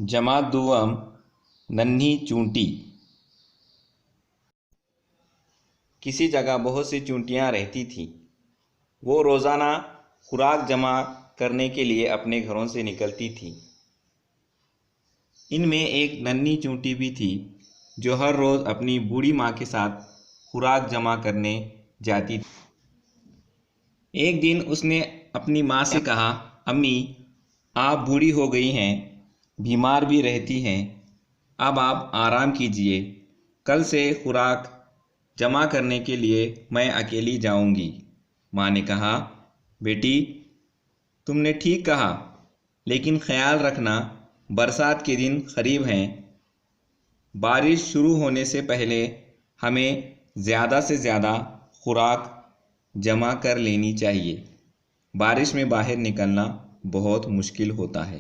جماعت دوم ننھی چونٹی۔ کسی جگہ بہت سی چونٹیاں رہتی تھیں۔ وہ روزانہ خوراک جمع کرنے کے لیے اپنے گھروں سے نکلتی تھیں۔ ان میں ایک ننھی چونٹی بھی تھی جو ہر روز اپنی بوڑھی ماں کے ساتھ خوراک جمع کرنے جاتی تھی۔ ایک دن اس نے اپنی ماں سے کہا، امی، آپ بوڑھی ہو گئی ہیں، بیمار بھی رہتی ہیں، اب آپ آرام کیجیے، کل سے خوراک جمع کرنے کے لیے میں اکیلی جاؤں گی۔ ماں نے کہا، بیٹی، تم نے ٹھیک کہا، لیکن خیال رکھنا برسات کے دن قریب ہیں۔ بارش شروع ہونے سے پہلے ہمیں زیادہ سے زیادہ خوراک جمع کر لینی چاہیے۔ بارش میں باہر نکلنا بہت مشکل ہوتا ہے۔